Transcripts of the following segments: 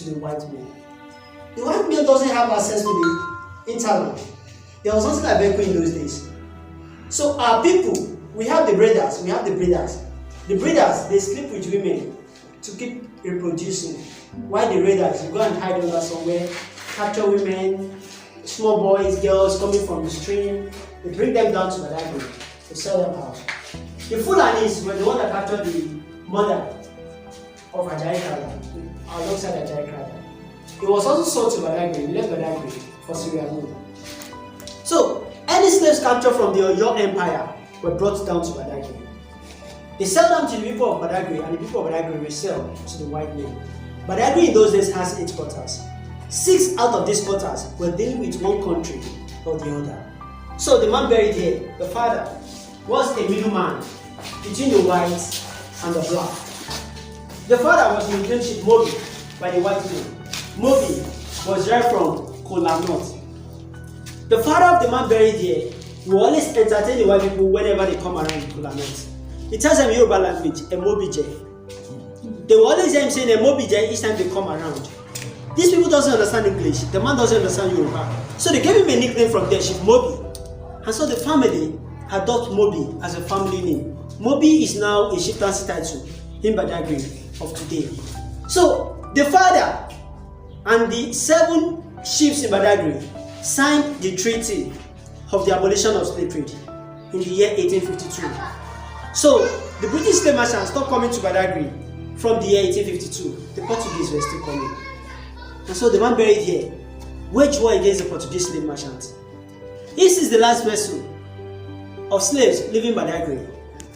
to the white men. The white man doesn't have access to the internet. There was nothing like badagry in those days. So our people, we have the breeders. The breeders, they sleep with women to keep reproducing. While the raiders, you go and hide under somewhere, capture women, small boys, girls coming from the stream. They bring them down to badagry to sell them out. The Fulanis were the one that captured the mother of Ajayi Crowther, alongside Ajayi Crowther. It was also sold to badagry. We left badagry for Syria. So, any slaves captured from the Oyo Empire were brought down to badagry. They sell them to the people of badagry, and the people of badagry resell to the white men. Badagry in those days has 8 quarters. 6 out of these quarters were dealing with one country or the other. So the man buried here, the father, was a middleman between the whites and the black. The father was nicknamed Mobi by the white men. Mobi was derived from Kola North. The father of the man buried here will always entertain the white people whenever they come around Kola North. He tells them in Yoruba language, Emobije. They will always hear him saying Emobije each time they come around. These people doesn't understand English. The man doesn't understand Yoruba. So they gave him a nickname from there, Chief Mobi. And so the family adopted Mobi as a family name. Mobi is now a chieftaincy title in Badagry of today. So the father and the 7 chiefs in Badagry signed the treaty of the abolition of slave trade in the year 1852. So the British slave merchants stopped coming to Badagry from the year 1852. The Portuguese were still coming. And so the man buried here waged war against the Portuguese slave merchants. This is the last vessel of slaves leaving Badagry.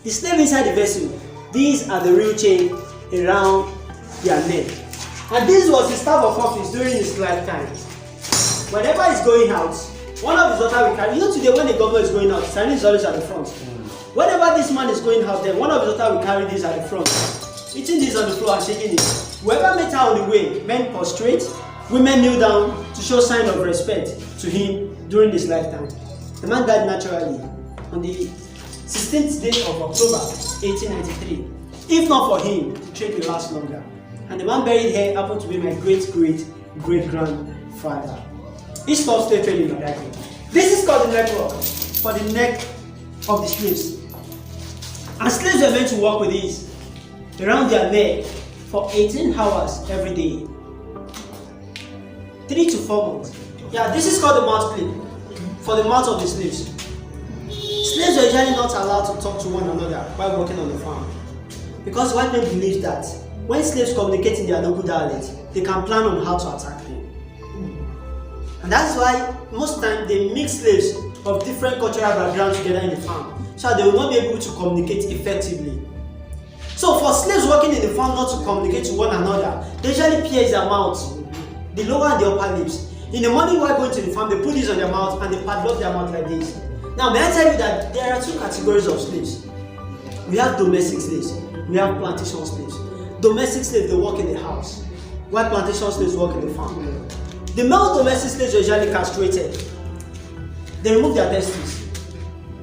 The slave inside the vessel, these are the real chain around their neck. And this was the staff of office during his lifetime. Whenever he's going out, one of his daughters will carry. You know, today when the governor is going out, Sani is always at the front. Whenever this man is going out there, one of his daughters will carry this at the front, eating this on the floor and shaking it. Whoever met her on the way, men prostrate, women kneel down to show sign of respect to him during his lifetime. The man died naturally on the 16th day of October 1893. If not for him, the trade will last longer. And the man buried here happened to be my great-great-great-grandfather. He stopped slave trade in Badagry. This is called the network for the neck of the slaves. And slaves were meant to work with this around their neck for 18 hours every day. 3 to 4 months. Yeah, this is called the mouth clip for the mouth of the slaves. Slaves were usually not allowed to talk to one another while working on the farm, because white men believed that when slaves communicate in their local dialect, they can plan on how to attack them. And that's why most times they mix slaves of different cultural backgrounds together in the farm, so that they will not be able to communicate effectively. So for slaves working in the farm not to communicate to one another, they usually pierce their mouths, the lower and the upper lips. In the morning while going to the farm, they put this on their mouth and they padlock their mouth like this. Now may I tell you that there are 2 categories of slaves. We have domestic slaves, we have plantation slaves. Domestic slaves, they work in the house, while plantation slaves work in the farm. The male domestic slaves are usually castrated. They remove their testes.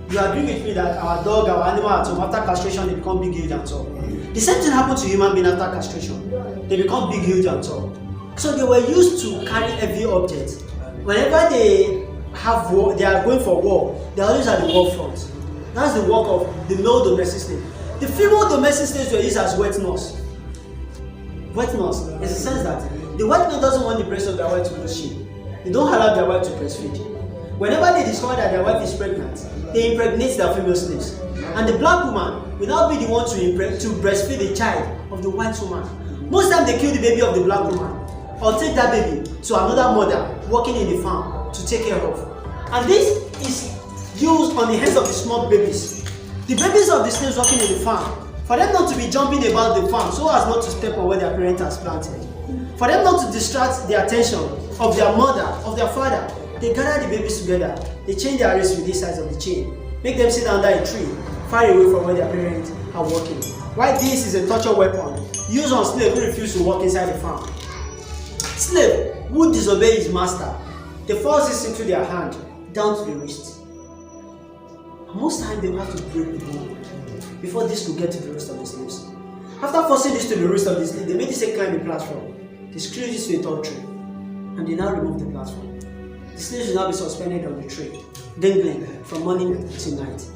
You agree with me that our dog, our animal at home, after castration, they become big, huge and tall. The same thing happens to human beings after castration. They become big, huge and tall. So they were used to carry heavy objects. Whenever they have war, they are going for war, they are always at the war front. That's the work of the male domestic slave. The female domestic slaves were used as wet nurse. Wet nurse is the sense that the white man doesn't want the breast of their wife to lose shape. They don't allow their wife to breastfeed. Whenever they discover that their wife is pregnant, they impregnate their female slaves. And the black woman will now be the one to breastfeed the child of the white woman. Most times they kill the baby of the black woman, or take that baby to another mother working in the farm to take care of. And this is used on the heads of the small babies. The babies of the slaves working in the farm, for them not to be jumping about the farm so as not to step on where their parents has planted. For them not to distract the attention of their mother, of their father, they gather the babies together, they chain their wrists with this size of the chain, make them sit under a tree, far away from where their parents are working. Why this is a torture weapon used on slaves who refuse to work inside the farm. Slave who disobey his master, they force this into their hand down to the wrist. And most times they will have to break the bone before this could get to the rest of the slaves. After forcing this to the rest of the slaves, they made this a climbing platform. They screwed it to a third tree, and they now remove the platform. The slaves will now be suspended on the tree, dangling from morning till night.